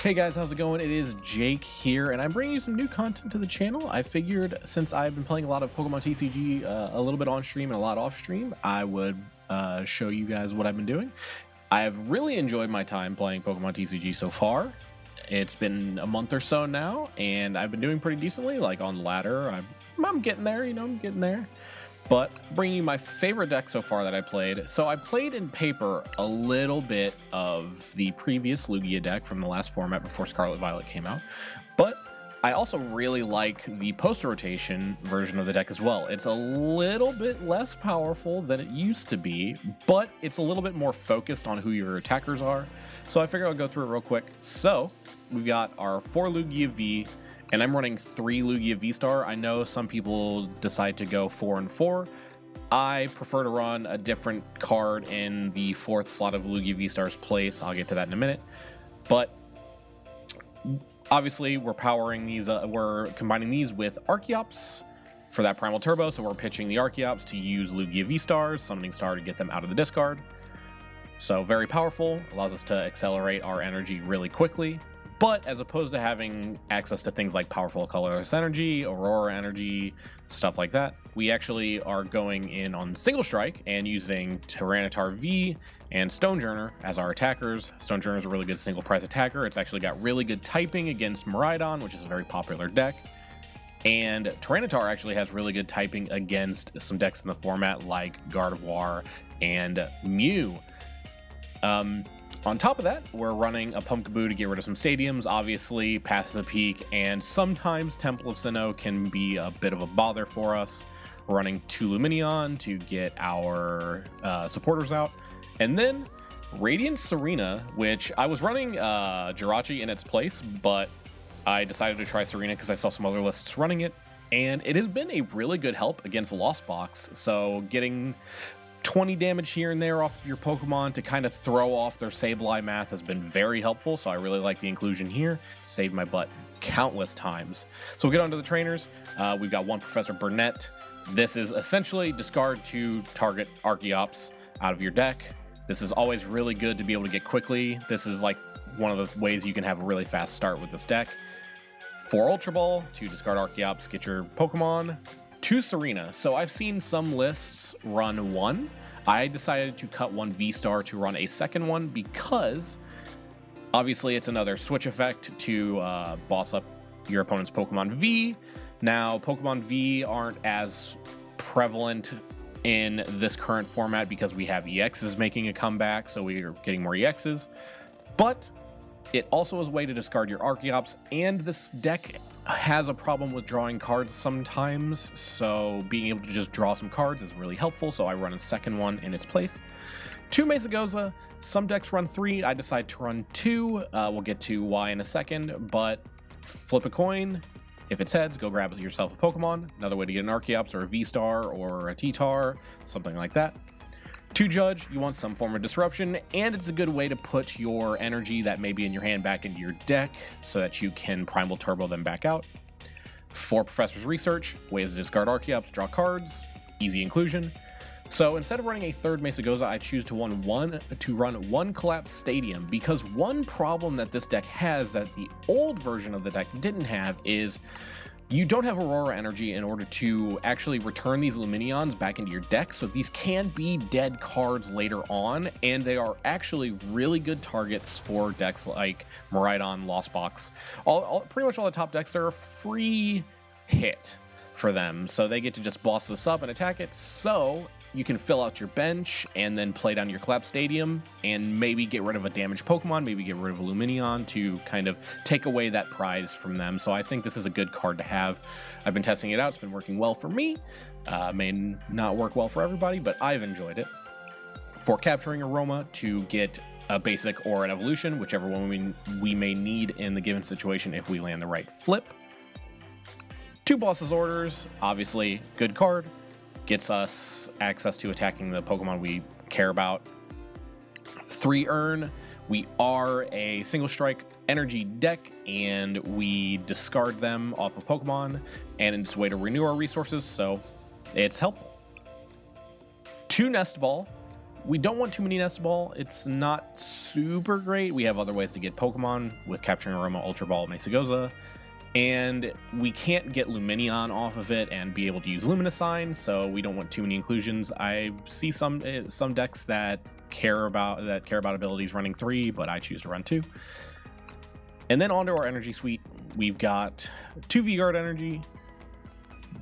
Hey guys, how's it going? It is Jake here, and I'm bringing you some new content to the channel. I figured since I've been playing a lot of Pokemon TCG, a little bit on stream and a lot off stream, I would show you guys what I've been doing. I have really enjoyed my time playing Pokemon TCG so far. It's been a month or so now, and I've been doing pretty decently. Like on ladder, I'm getting there, I'm getting there. But bringing you my favorite deck so far that I played. So I played in paper a little bit of the previous Lugia deck from the last format before Scarlet Violet came out. But I also really like the post-rotation version of the deck as well. It's a little bit less powerful than it used to be, but it's a little bit more focused on who your attackers are. So I figured I'll go through it real quick. So we've got our 4 Lugia V, and I'm running 3 Lugia VSTAR. I know some people decide to go 4 and 4. I prefer to run a different card in the 4th slot of Lugia VSTAR's place. I'll get to that in a minute. But obviously, we're powering these. We're combining these with Archeops for that Primal Turbo. So we're pitching the Archeops to use Lugia VSTAR's Summoning Star to get them out of the discard. So very powerful. Allows us to accelerate our energy really quickly. But as opposed to having access to things like powerful colorless energy, aurora energy, stuff like that, we actually are going in on single strike and using Tyranitar V and Stonejourner as our attackers. Stonejourner is a really good single prize attacker. It's actually got really good typing against Miraidon, which is a very popular deck. And Tyranitar actually has really good typing against some decks in the format like Gardevoir and Mew. On top of that, we're running a Pumpkaboo to get rid of some stadiums, obviously, Path to the Peak, and sometimes Temple of Sinnoh can be a bit of a bother for us. We're running 2 Lumineon to get our supporters out. And then Radiant Serena, which I was running Jirachi in its place, but I decided to try Serena because I saw some other lists running it. And it has been a really good help against Lost Box, so getting 20 damage here and there off of your Pokemon to kind of throw off their Sableye math has been very helpful, so I really like the inclusion here. Saved my butt countless times. So we'll get on to the trainers. We've got 1 Professor Burnett. This is essentially discard to target Archeops out of your deck. This is always really good to be able to get quickly. This is like one of the ways you can have a really fast start with this deck. 4 Ultra Ball to discard Archeops, get your Pokemon. 2 Serena. So I've seen some lists run 1. I decided to cut 1 V-Star to run a second one because obviously it's another switch effect to boss up your opponent's Pokemon V. Now, Pokemon V aren't as prevalent in this current format because we have EXs making a comeback, so we are getting more EXs. But it also is a way to discard your Archeops, and this deck has a problem with drawing cards sometimes, so being able to just draw some cards is really helpful, so I run a second one in its place. 2 Mesagoza. Some decks run 3. I decide to run 2. We'll get to why in a second, but flip a coin. If it's heads, go grab yourself a Pokemon. Another way to get an Archeops or a V-Star or a T-Tar, something like that. 2 Judge, you want some form of disruption, and it's a good way to put your energy that may be in your hand back into your deck so that you can Primal Turbo them back out. 4 Professor's Research, ways to discard Archeops, draw cards, easy inclusion. So instead of running a 3rd Mesagoza, I choose to run 1 Collapse Stadium, because one problem that this deck has that the old version of the deck didn't have is you don't have Aurora energy in order to actually return these Lumineons back into your deck, so these can be dead cards later on, and they are actually really good targets for decks like Miraidon, Lost Box. Pretty much all the top decks, they're a free hit for them, so they get to just boss this up and attack it, so you can fill out your bench and then play down your Collapse Stadium and maybe get rid of a damaged Pokemon, maybe get rid of a Lumineon to kind of take away that prize from them. So I think this is a good card to have. I've been testing it out. It's been working well for me. May not work well for everybody, but I've enjoyed it. For Capturing Aroma to get a basic or an evolution, whichever one we may need in the given situation if we land the right flip. 2 Boss's Orders, obviously good card. Gets us access to attacking the Pokemon we care about. 3 Earn. We are a single strike energy deck, and we discard them off of Pokemon, and it's a way to renew our resources, so it's helpful. 2 Nest Ball. We don't want too many Nest Ball. It's not super great. We have other ways to get Pokemon with Capturing Aroma, Ultra Ball, Mesagoza. And we can't get Luminion off of it and be able to use Luminescine, so we don't want too many inclusions. I see some decks that care about abilities running 3, but I choose to run 2. And then onto our energy suite, we've got 2 V-Guard energy.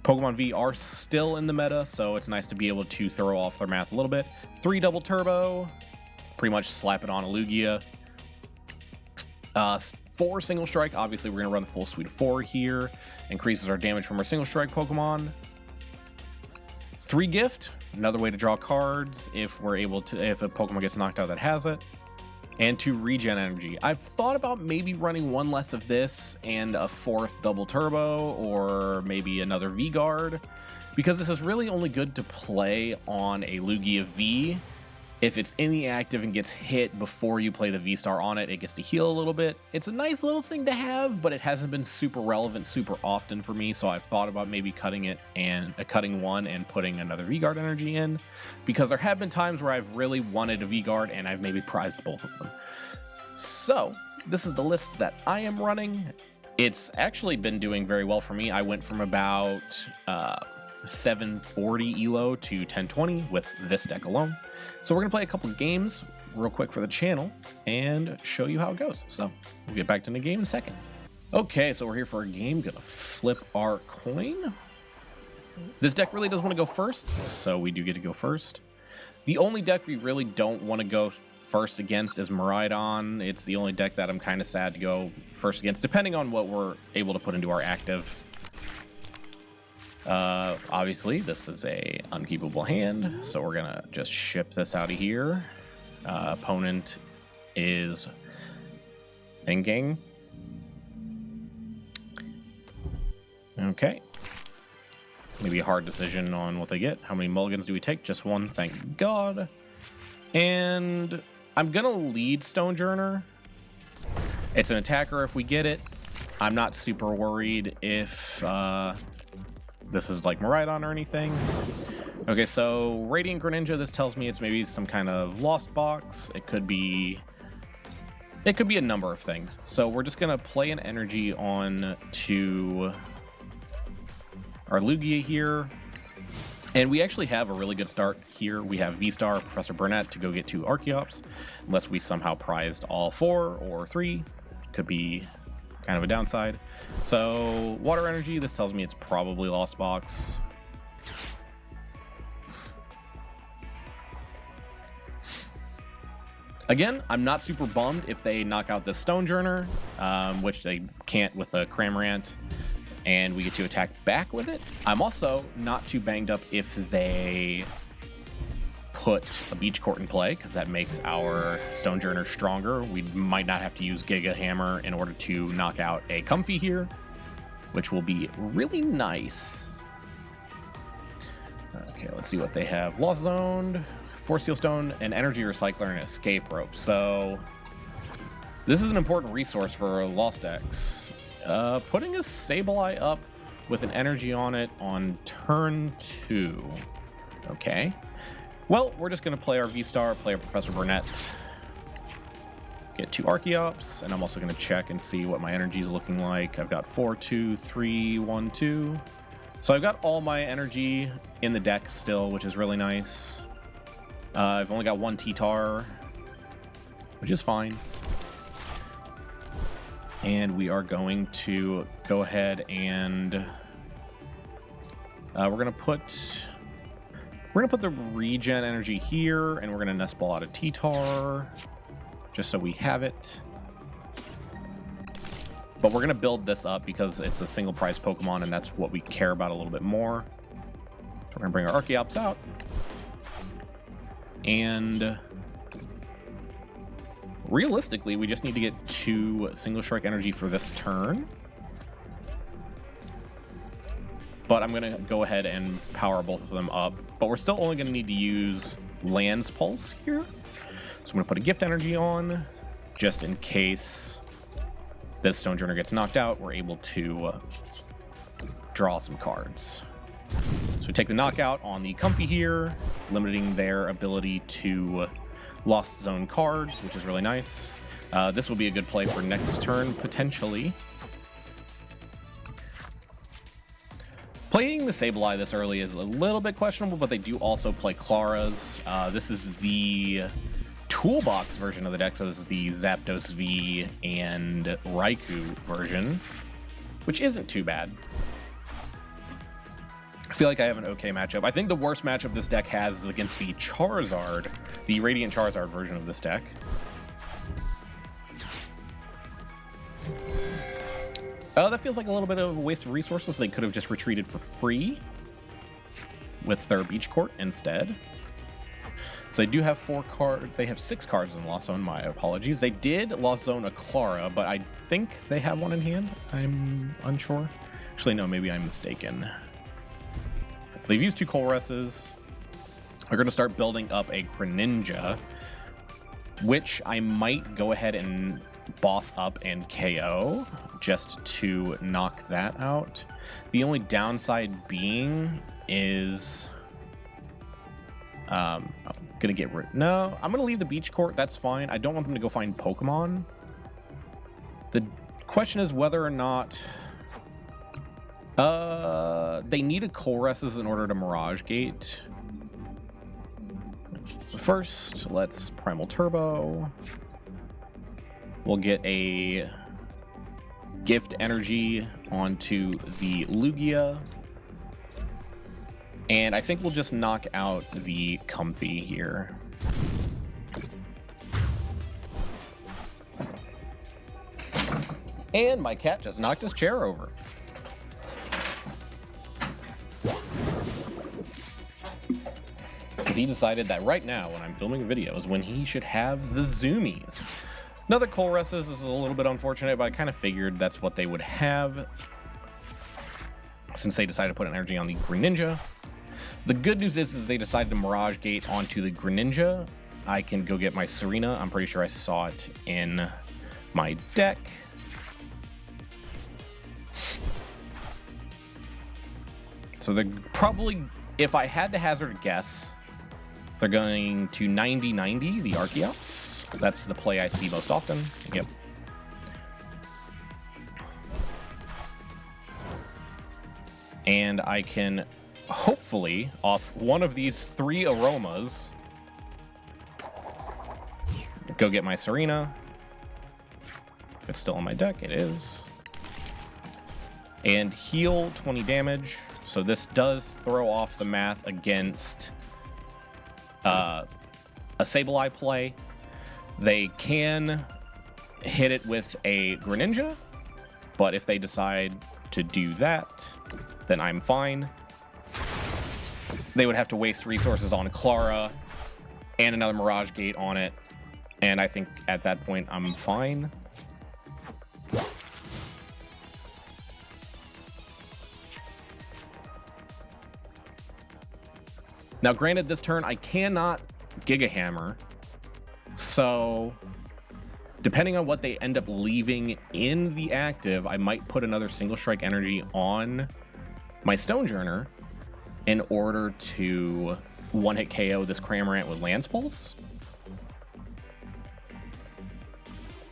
Pokemon V are still in the meta, so it's nice to be able to throw off their math a little bit. 3 double turbo, pretty much slap it on a Lugia. 4 single strike, obviously we're going to run the full suite of 4 here. Increases our damage from our single strike Pokemon. 3 gift, another way to draw cards if we're able to, if a Pokemon gets knocked out that has it. And 2 regen energy. I've thought about maybe running 1 less of this and a 4th double turbo, or maybe another V-Guard, because this is really only good to play on a Lugia V. If it's in the active and gets hit before you play the V-Star on it, it gets to heal a little bit. It's a nice little thing to have, but it hasn't been super relevant super often for me, so I've thought about maybe cutting it and cutting 1 and putting another V-Guard energy in, because there have been times where I've really wanted a V-Guard and I've maybe prized both of them. So this is the list that I am running. It's actually been doing very well for me. I went from about 740 elo to 1020 with this deck alone. So we're gonna play a couple games real quick for the channel and show you how it goes. So we'll get back to the game in a second. Okay, so we're here for a game. Gonna flip our coin. This deck really does want to go first, so we do get to go first. The only deck we really don't want to go first against is Miraidon. It's the only deck that I'm kind of sad to go first against, depending on what we're able to put into our active. Obviously this is a unkeepable hand, so we're gonna just ship this out of here. Opponent is thinking. Okay. Maybe a hard decision on what they get. How many mulligans do we take? Just 1, thank God. And I'm gonna lead Stonejourner. It's an attacker if we get it. I'm not super worried if this is like Miraidon or anything. Okay, so Radiant Greninja, this tells me it's maybe some kind of lost box. It could be a number of things. So we're just gonna play an energy on to our Lugia here. And we actually have a really good start here. We have V-Star, Professor Burnett to go get 2 Archeops, unless we somehow prized all 4 or 3. Could be kind of a downside. So water energy, this tells me it's probably lost box. Again, I'm not super bummed if they knock out the Stonejourner, which they can't with a Cramorant, and we get to attack back with it. I'm also not too banged up if they put a Beach Court in play, because that makes our Stonejourner stronger. We might not have to use Giga Hammer in order to knock out a Comfey here, which will be really nice. Okay, let's see what they have. Lost Zoned, Force Seal Stone, an Energy Recycler, and Escape Rope. So this is an important resource for Lost decks. Putting a Sableye up with an energy on it on turn 2. Okay. Well, we're just going to play our V-Star, play our Professor Burnett, get 2 Archeops, and I'm also going to check and see what my energy is looking like. I've got 4, 2, 3, 1, 2. So I've got all my energy in the deck still, which is really nice. I've only got 1 T-Tar, which is fine. And we are going to go ahead and we're gonna put the regen energy here, and we're gonna Nest Ball out a T-Tar, just so we have it. But we're gonna build this up because it's a single prize Pokemon, and that's what we care about a little bit more. So we're gonna bring our Archeops out, and realistically, we just need to get 2 single strike energy for this turn. But I'm going to go ahead and power both of them up. But we're still only going to need to use Lance Pulse here. So I'm going to put a gift energy on, just in case this Stonejourner gets knocked out. We're able to draw some cards. So we take the knockout on the Comfy here, limiting their ability to Lost Zone cards, which is really nice. This will be a good play for next turn, potentially. Playing the Sableye this early is a little bit questionable, but they do also play Claras. This is the toolbox version of the deck, so this is the Zapdos V and Raikou version, which isn't too bad. I feel like I have an okay matchup. I think the worst matchup this deck has is against the Charizard, the Radiant Charizard version of this deck. That feels like a little bit of a waste of resources. They could have just retreated for free with their Beach Court instead. So they do have 4 cards. They have 6 cards in Lost Zone. My apologies. They did Lost Zone a Clara, but I think they have one in hand. I'm unsure. Actually, no, maybe I'm mistaken. They've used 2 Colresses. We're going to start building up a Greninja, which I might go ahead and boss up and KO just to knock that out. The only downside being is I'm gonna get rid. No, I'm gonna leave the Beach Court. That's fine. I don't want them to go find Pokemon. The question is whether or not they need a Colresses in order to Mirage Gate. First, let's Primal Turbo. We'll get a Gift Energy onto the Lugia. And I think we'll just knock out the Comfy here. And my cat just knocked his chair over. Because he decided that right now, when I'm filming a video, is when he should have the zoomies. Another Colresses is a little bit unfortunate, but I kind of figured that's what they would have since they decided to put an energy on the Greninja. The good news is they decided to Mirage Gate onto the Greninja. I can go get my Serena. I'm pretty sure I saw it in my deck. So they're probably, if I had to hazard a guess, they're going to 90-90 the Archeops. That's the play I see most often. Yep. And I can hopefully, off one of these 3 aromas, go get my Serena. If it's still on my deck, it is. And heal 20 damage. So this does throw off the math against a Sableye play. They can hit it with a Greninja, but if they decide to do that, then I'm fine. They would have to waste resources on Clara and another Mirage Gate on it, and I think at that point I'm fine. Now, granted, this turn I cannot Giga Hammer, so depending on what they end up leaving in the active, I might put another Single Strike energy on my Stonejourner in order to one-hit KO this Cramorant with Lance Pulse.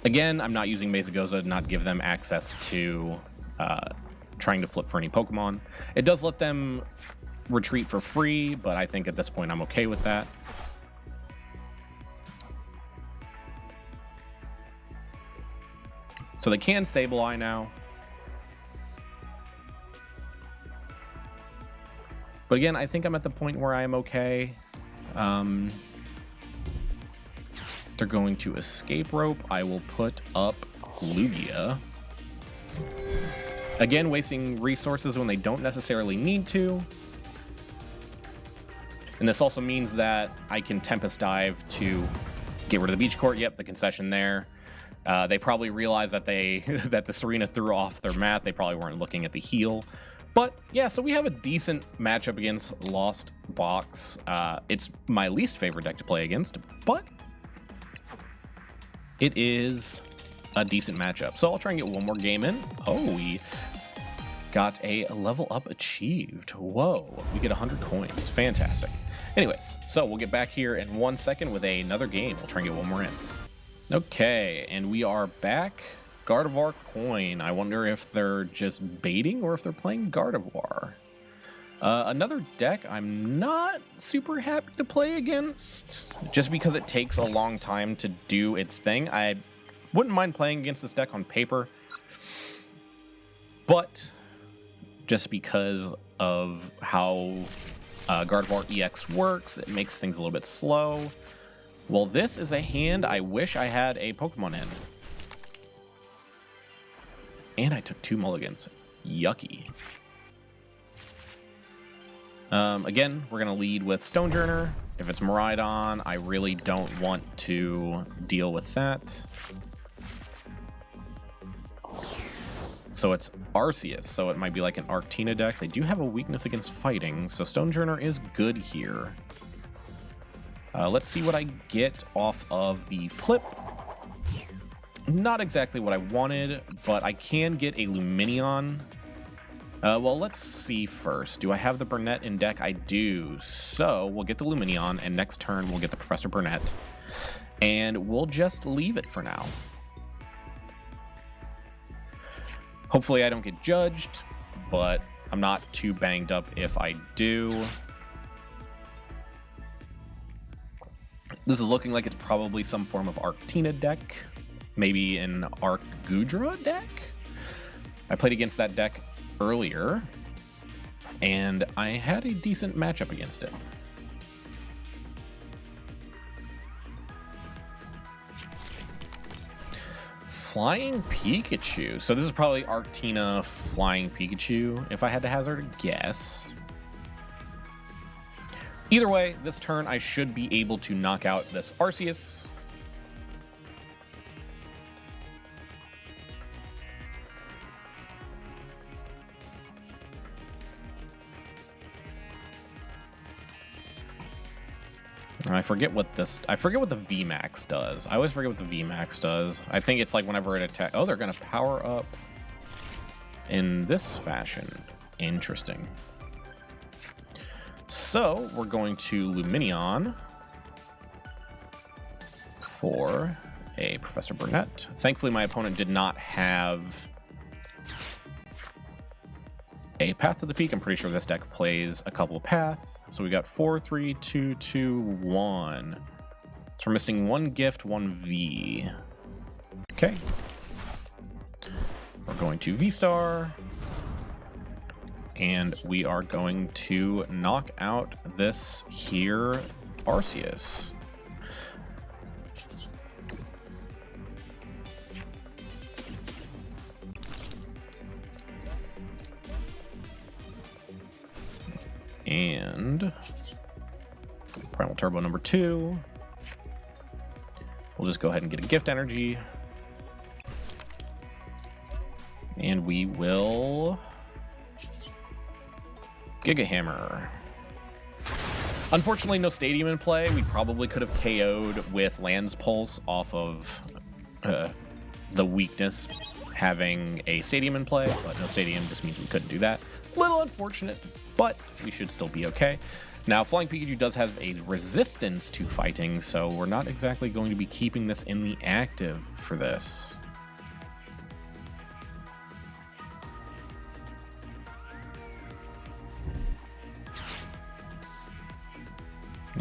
Again, I'm not using Mesagoza to not give them access to trying to flip for any Pokemon. It does let them retreat for free, but I think at this point I'm okay with that. So they can Sableye now. But again, I think I'm at the point where I am okay. They're going to Escape Rope. I will put up Lugia. Again, wasting resources when they don't necessarily need to. And this also means that I can Tempest Dive to get rid of the Beach Court. Yep, the concession there. They probably realized that that the Serena threw off their math. They probably weren't looking at the heal. But yeah, so we have a decent matchup against Lost Box. It's my least favorite deck to play against, but it is a decent matchup. So I'll try and get one more game in. Oh, Got a level up achieved. Whoa, we get 100 coins. Fantastic. Anyways, so we'll get back here in 1 second with another game. We'll try and get one more in. Okay, and we are back. Gardevoir coin. I wonder if they're just baiting or if they're playing Gardevoir. Another deck I'm not super happy to play against, just because it takes a long time to do its thing. I wouldn't mind playing against this deck on paper, but just because of how Gardevoir EX works, it makes things a little bit slow. Well, this is a hand I wish I had a Pokemon in. And I took 2 mulligans. Yucky. Again, we're going to lead with Stonejourner. If it's Miraidon, I really don't want to deal with that. So it's Arceus, so it might be like an Arctina deck. They do have a weakness against fighting, so Stonejourner is good here. Let's see what I get off of the flip. Not exactly what I wanted, but I can get a Lumineon. Well, let's see first. Do I have the Burnett in deck? I do. So we'll get the Lumineon, and next turn we'll get the Professor Burnett. And we'll just leave it for now. Hopefully I don't get judged, but I'm not too banged up if I do. This is looking like it's probably some form of Arctina deck. Maybe an Arcgudra deck? I played against that deck earlier, and I had a decent matchup against it. Flying Pikachu. So this is probably Arctina Flying Pikachu, if I had to hazard a guess. Either way, this turn I should be able to knock out this Arceus. I forget what the VMAX does. I always forget what the VMAX does. I think it's like whenever it attacks. Oh, they're going to power up in this fashion. Interesting. So we're going to Lumineon for a Professor Burnett. Thankfully, my opponent did not have a Path to the Peak. I'm pretty sure this deck plays a couple of paths. So we got 4, 3, 2, 2, 1. So we're missing 1 gift, 1 V. Okay. We're going to V-Star. And we are going to knock out this here Arceus. And Primal Turbo number 2. We'll just go ahead and get a gift energy. And we will Giga Hammer. Unfortunately, no Stadium in play. We probably could have KO'd with Land's Pulse off of the weakness having a Stadium in play, but no Stadium just means we couldn't do that. Little unfortunate, but we should still be okay. Now, Flying Pikachu does have a resistance to fighting, so we're not exactly going to be keeping this in the active for this.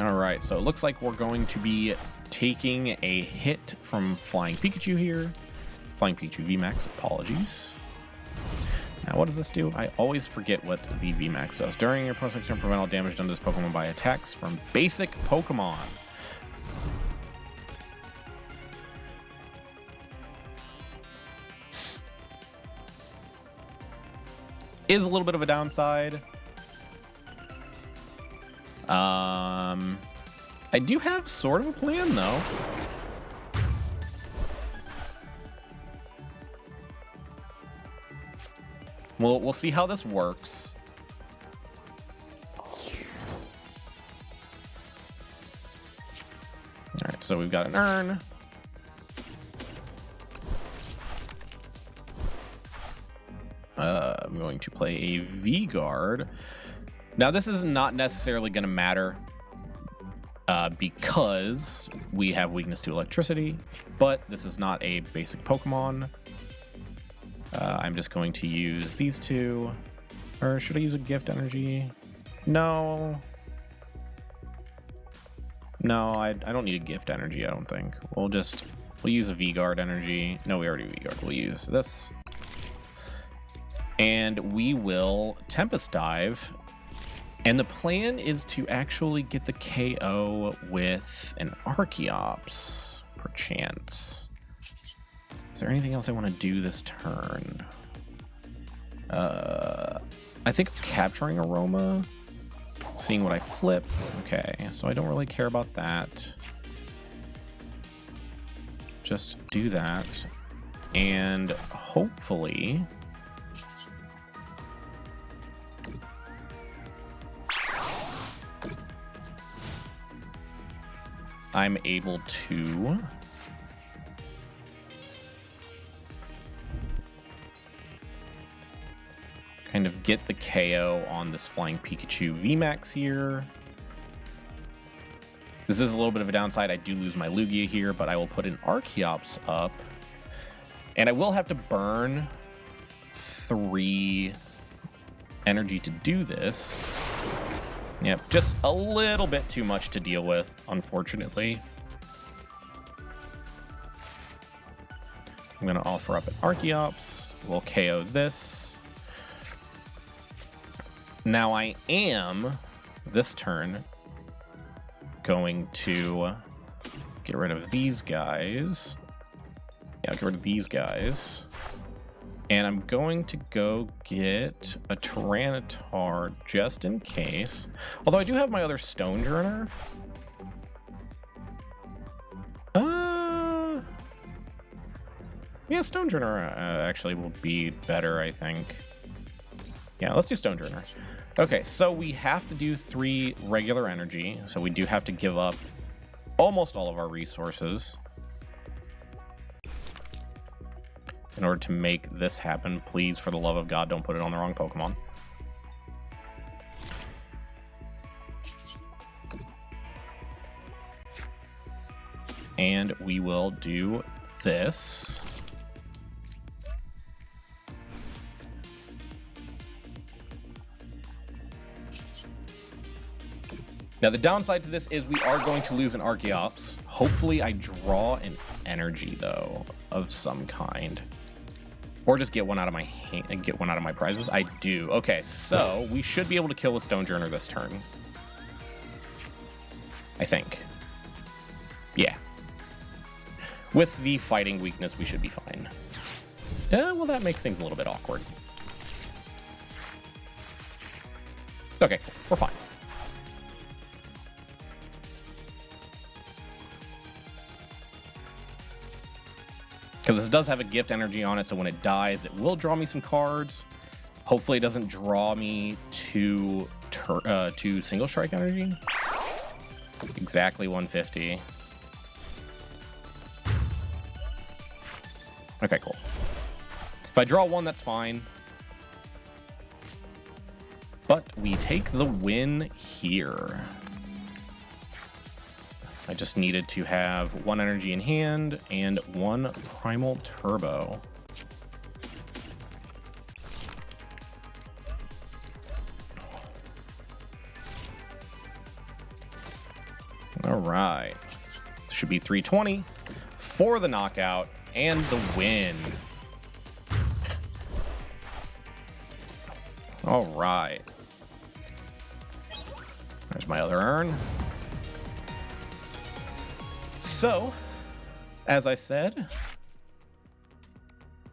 All right, so it looks like we're going to be taking a hit from Flying Pikachu here. Flying Pikachu VMAX, apologies. Now, what does this do? I always forget what the VMAX does. During your opponent's turn, prevent all damage done to this Pokemon by attacks from basic Pokemon. This is a little bit of a downside. I do have sort of a plan, though. We'll see how this works. All right, so we've got an Urn. I'm going to play a V-Guard. Now, this is not necessarily going to matter because we have weakness to electricity, but this is not a basic Pokemon. I'm just going to use these two. Or should I use a gift energy? No. No, I don't need a gift energy, I don't think. We'll use a V-Guard energy. No, we already V-Guard. We'll use this. And we will Tempest Dive. And the plan is to actually get the KO with an Archeops, perchance. Is there anything else I want to do this turn? I think I'm capturing Aroma, seeing what I flip. Okay, so I don't really care about that. Just do that. And hopefully... I'm able to... kind of get the KO on this Flying Pikachu VMAX here. This is a little bit of a downside. I do lose my Lugia here, but I will put an Archeops up. And I will have to burn 3 energy to do this. Yep, just a little bit too much to deal with, unfortunately. I'm going to offer up an Archeops. We'll KO this. Now I am, this turn, going to get rid of these guys. Yeah, get rid of these guys. And I'm going to go get a Tyranitar just in case. Although I do have my other Stonejourner. Yeah, Stonejourner actually will be better, I think. Yeah, let's do Stonejourner. Okay, so we have to do 3 regular energy. So we do have to give up almost all of our resources in order to make this happen. Please, for the love of God, don't put it on the wrong Pokemon. And we will do this. Now, the downside to this is we are going to lose an Archeops. Hopefully, I draw an energy, though, of some kind. Or just get one out of my hand, get one out of my prizes. I do. Okay, so we should be able to kill a Stonejourner this turn. I think. Yeah. With the fighting weakness, we should be fine. Yeah, well, that makes things a little bit awkward. Okay, cool. We're fine. Because this does have a gift energy on it, so when it dies, it will draw me some cards. Hopefully it doesn't draw me to single strike energy. Exactly 150. Okay, cool. If I draw 1, that's fine. But we take the win here. I just needed to have 1 energy in hand and 1 Primal Turbo. All right. Should be 320 for the knockout and the win. All right. There's my other urn. So, as I said,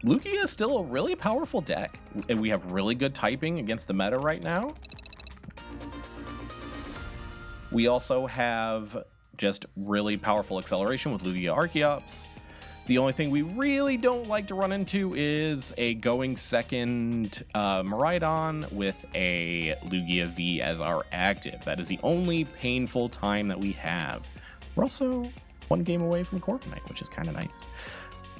Lugia is still a really powerful deck, and we have really good typing against the meta right now. We also have just really powerful acceleration with Lugia Archeops. The only thing we really don't like to run into is a going second Miraidon with a Lugia V as our active. That is the only painful time that we have. We're also 1 game away from Corviknight, which is kind of nice.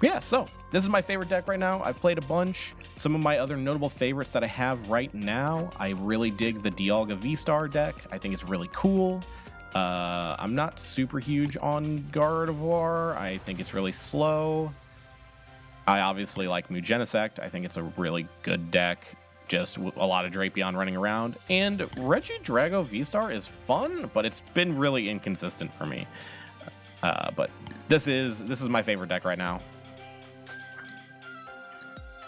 Yeah, so this is my favorite deck right now. I've played a bunch. Some of my other notable favorites that I have right now, I really dig the Lugia VSTAR deck. I think it's really cool. I'm not super huge on Gardevoir. I think it's really slow. I obviously like Mugenisect. I think it's a really good deck. Just a lot of Drapion running around. And Regidrago VSTAR is fun, but it's been really inconsistent for me. But this is my favorite deck right now.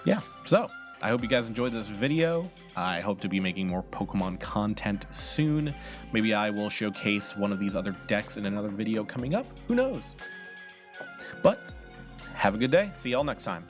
Yeah, so I hope you guys enjoyed this video. I hope to be making more Pokemon content soon. Maybe I will showcase one of these other decks in another video coming up. Who knows? But have a good day. See y'all next time.